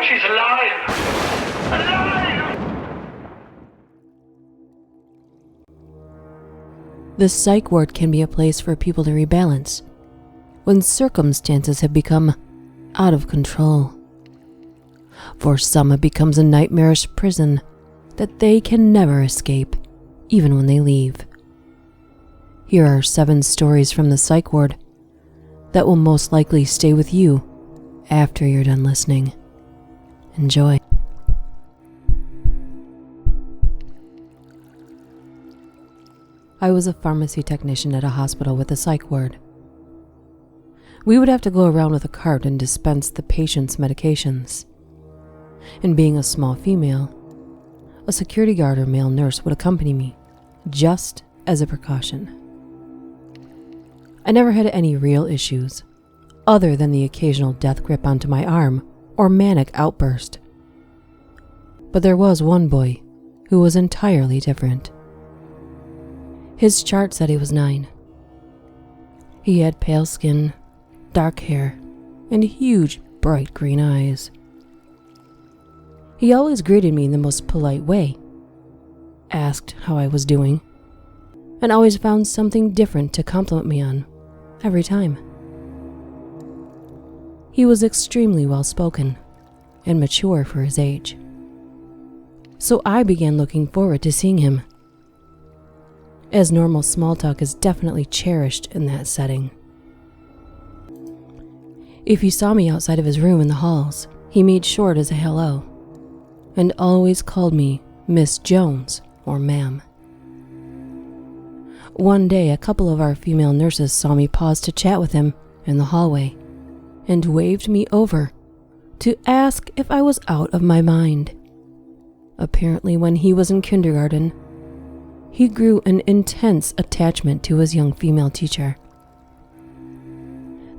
She's alive! Alive! The psych ward can be a place for people to rebalance when circumstances have become out of control. For some, it becomes a nightmarish prison that they can never escape, even when they leave. Here are 7 stories from the psych ward that will most likely stay with you after you're done listening. Enjoy. I was a pharmacy technician at a hospital with a psych ward. We would have to go around with a cart and dispense the patient's medications. And being a small female, a security guard or male nurse would accompany me, just as a precaution. I never had any real issues, other than the occasional death grip onto my arm or manic outburst. But there was one boy who was entirely different. His chart said he was 9. He had pale skin, dark hair, and huge, bright green eyes. He always greeted me in the most polite way, asked how I was doing, and always found something different to compliment me on every time. He was extremely well-spoken and mature for his age, so I began looking forward to seeing him, as normal small talk is definitely cherished in that setting. If he saw me outside of his room in the halls, he made short as a hello, and always called me Miss Jones or ma'am. One day, a couple of our female nurses saw me pause to chat with him in the hallway and waved me over to ask if I was out of my mind. Apparently, when he was in kindergarten, he grew an intense attachment to his young female teacher.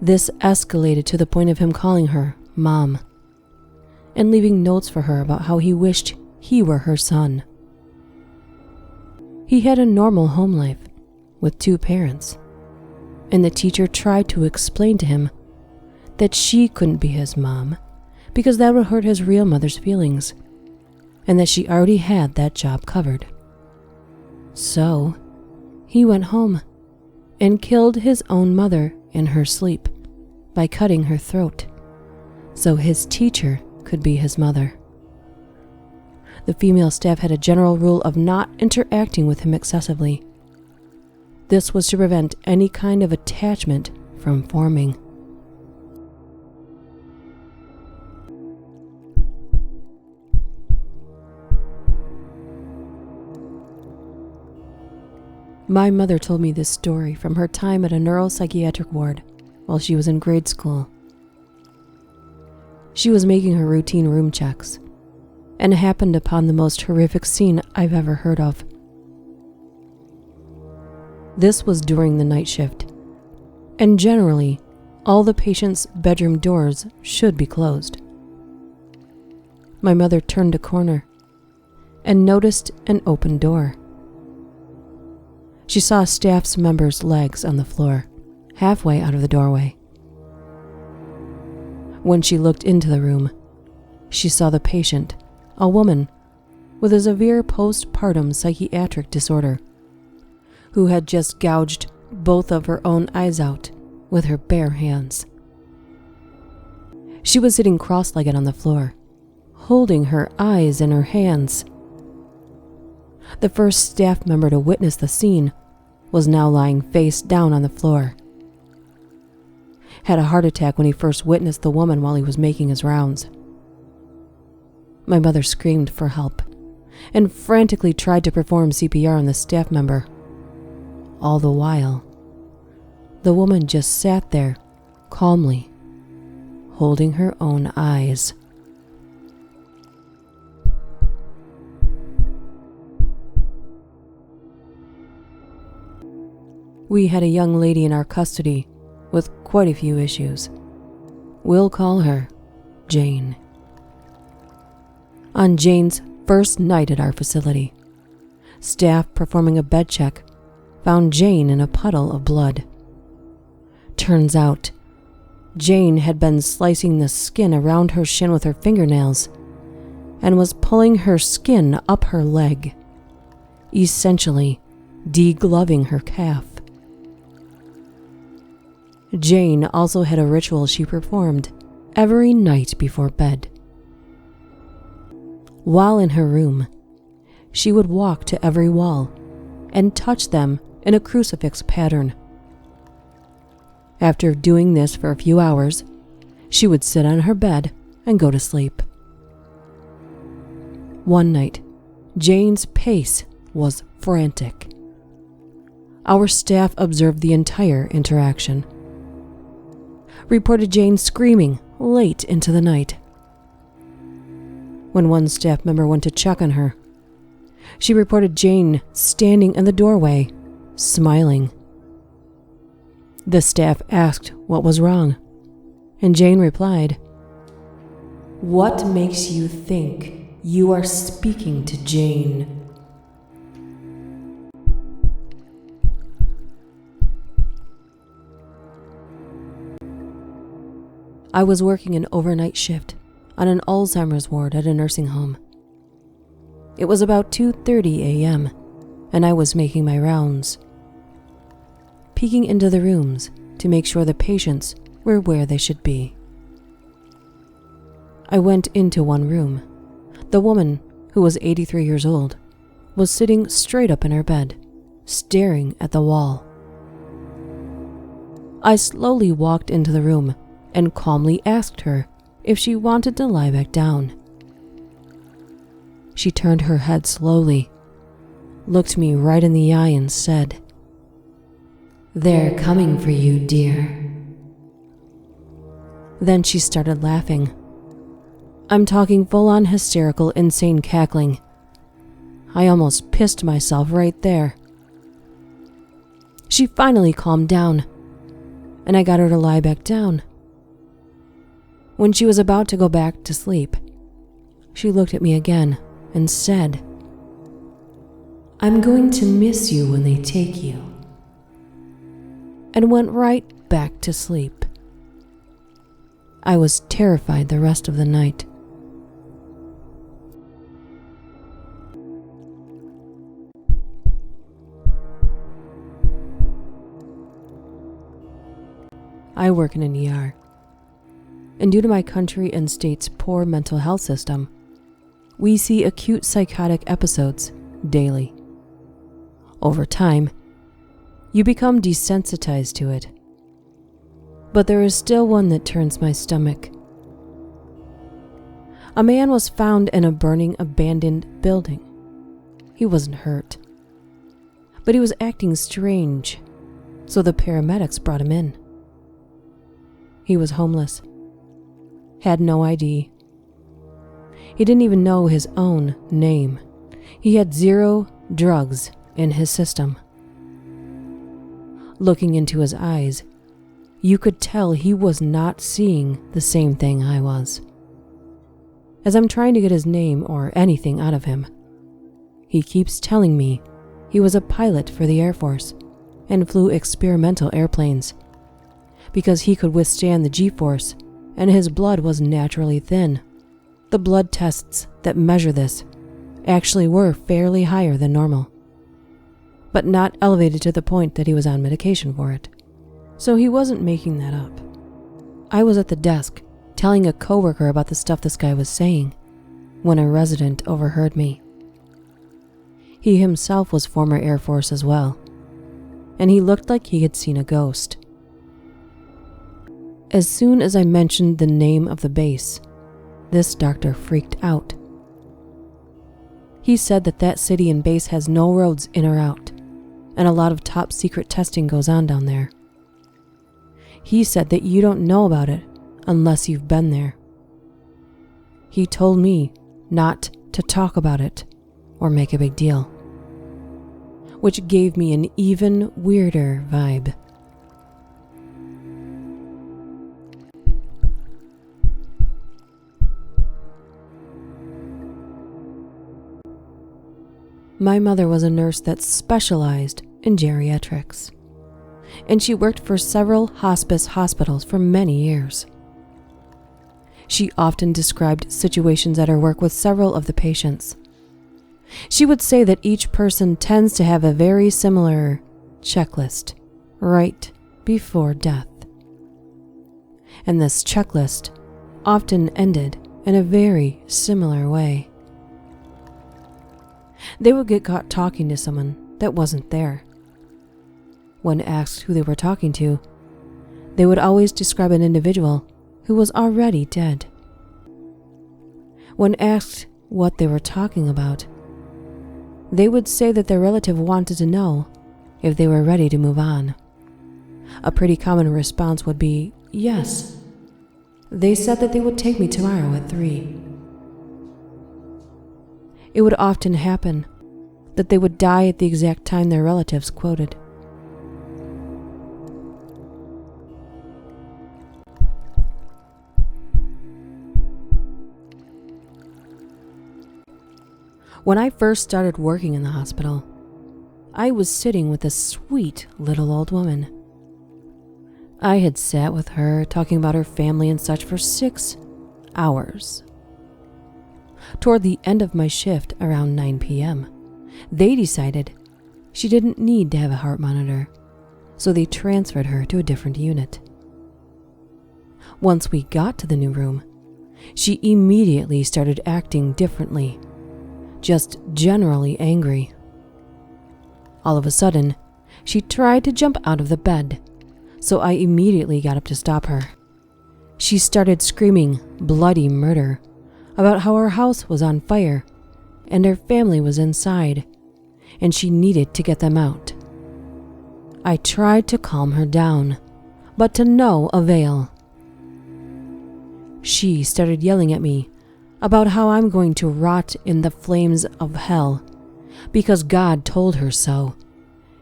This escalated to the point of him calling her Mom and leaving notes for her about how he wished he were her son. He had a normal home life with 2 parents, and the teacher tried to explain to him that she couldn't be his mom because that would hurt his real mother's feelings, and that she already had that job covered. So, he went home and killed his own mother in her sleep by cutting her throat, so his teacher could be his mother. The female staff had a general rule of not interacting with him excessively. This was to prevent any kind of attachment from forming. My mother told me this story from her time at a neuropsychiatric ward while she was in grade school. She was making her routine room checks and happened upon the most horrific scene I've ever heard of. This was during the night shift, and generally, all the patients' bedroom doors should be closed. My mother turned a corner and noticed an open door. She saw a staff member's legs on the floor, halfway out of the doorway. When she looked into the room, she saw the patient, a woman with a severe postpartum psychiatric disorder, who had just gouged both of her own eyes out with her bare hands. She was sitting cross-legged on the floor, holding her eyes in her hands. The first staff member to witness the scene was now lying face down on the floor. Had a heart attack when he first witnessed the woman while he was making his rounds. My mother screamed for help and frantically tried to perform CPR on the staff member. All the while, the woman just sat there, calmly, holding her own eyes. We had a young lady in our custody with quite a few issues. We'll call her Jane. On Jane's first night at our facility, staff performing a bed check found Jane in a puddle of blood. Turns out, Jane had been slicing the skin around her shin with her fingernails and was pulling her skin up her leg, essentially degloving her calf. Jane also had a ritual she performed every night before bed. While in her room, she would walk to every wall and touch them in a crucifix pattern. After doing this for a few hours, she would sit on her bed and go to sleep. One night, Jane's pace was frantic. Our staff observed the entire interaction. Reported Jane screaming late into the night. When one staff member went to check on her, she reported Jane standing in the doorway, smiling. The staff asked what was wrong, and Jane replied, "What makes you think you are speaking to Jane?" I was working an overnight shift on an Alzheimer's ward at a nursing home. It was about 2:30 a.m., and I was making my rounds, peeking into the rooms to make sure the patients were where they should be. I went into one room. The woman, who was 83 years old, was sitting straight up in her bed, staring at the wall. I slowly walked into the room and calmly asked her if she wanted to lie back down. She turned her head slowly, looked me right in the eye and said, "They're coming for you, dear." Then she started laughing. I'm talking full-on hysterical, insane cackling. I almost pissed myself right there. She finally calmed down, and I got her to lie back down. When she was about to go back to sleep, she looked at me again and said, "I'm going to miss you when they take you," and went right back to sleep. I was terrified the rest of the night. I work in an ER, and due to my country and state's poor mental health system, we see acute psychotic episodes daily. Over time, you become desensitized to it. But there is still one that turns my stomach. A man was found in a burning, abandoned building. He wasn't hurt, but he was acting strange, so the paramedics brought him in. He was homeless, had no ID. He didn't even know his own name. He had 0 drugs in his system. Looking into his eyes, you could tell he was not seeing the same thing I was. As I'm trying to get his name or anything out of him, he keeps telling me he was a pilot for the Air Force and flew experimental airplanes because he could withstand the G-force and his blood was naturally thin. The blood tests that measure this actually were fairly higher than normal, but not elevated to the point that he was on medication for it. So he wasn't making that up. I was at the desk telling a coworker about the stuff this guy was saying when a resident overheard me. He himself was former Air Force as well, and he looked like he had seen a ghost. As soon as I mentioned the name of the base, this doctor freaked out. He said that that city and base has no roads in or out, and a lot of top secret testing goes on down there. He said that you don't know about it unless you've been there. He told me not to talk about it or make a big deal, which gave me an even weirder vibe. My mother was a nurse that specialized in geriatrics. and she worked for several hospice hospitals for many years. She often described situations at her work with several of the patients. She would say that each person tends to have a very similar checklist right before death. And this checklist often ended in a very similar way. They would get caught talking to someone that wasn't there. When asked who they were talking to, they would always describe an individual who was already dead. When asked what they were talking about, they would say that their relative wanted to know if they were ready to move on. A pretty common response would be, "Yes. They said that they would take me tomorrow at 3. It would often happen that they would die at the exact time their relatives quoted. When I first started working in the hospital, I was sitting with a sweet little old woman. I had sat with her talking about her family and such for 6 hours. Toward the end of my shift, around 9 p.m., they decided she didn't need to have a heart monitor, so they transferred her to a different unit. Once we got to the new room, she immediately started acting differently, just generally angry. All of a sudden, she tried to jump out of the bed, so I immediately got up to stop her. She started screaming bloody murder about how her house was on fire and her family was inside, and she needed to get them out. I tried to calm her down, but to no avail. She started yelling at me about how I'm going to rot in the flames of hell because God told her so,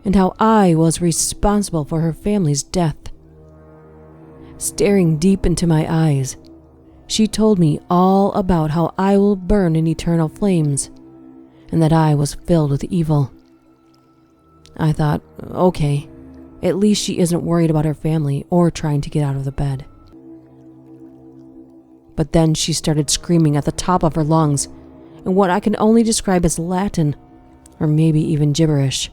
and how I was responsible for her family's death. Staring deep into my eyes, she told me all about how I will burn in eternal flames and that I was filled with evil. I thought, okay, at least she isn't worried about her family or trying to get out of the bed. But then she started screaming at the top of her lungs in what I can only describe as Latin, or maybe even gibberish.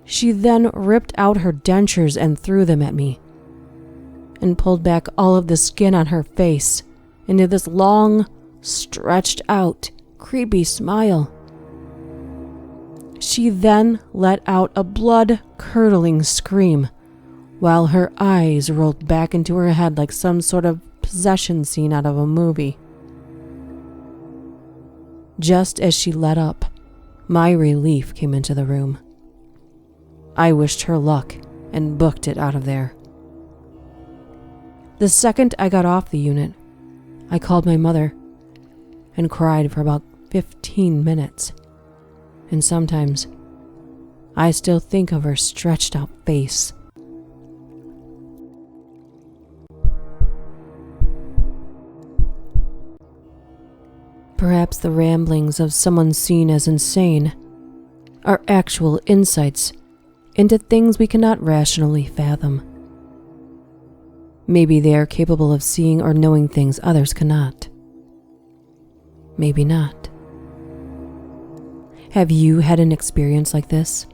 She then ripped out her dentures and threw them at me, and pulled back all of the skin on her face into this long, stretched out, creepy smile. She then let out a blood-curdling scream, while her eyes rolled back into her head like some sort of possession scene out of a movie. Just as she let up, my relief came into the room. I wished her luck and booked it out of there. The second I got off the unit, I called my mother and cried for about 15 minutes. And sometimes I still think of her stretched out face. Perhaps the ramblings of someone seen as insane are actual insights into things we cannot rationally fathom. Maybe they are capable of seeing or knowing things others cannot. Maybe not. Have you had an experience like this?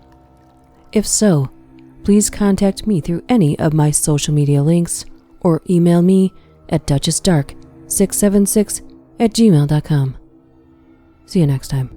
If so, please contact me through any of my social media links or email me at DuchessDark676@gmail.com. See you next time.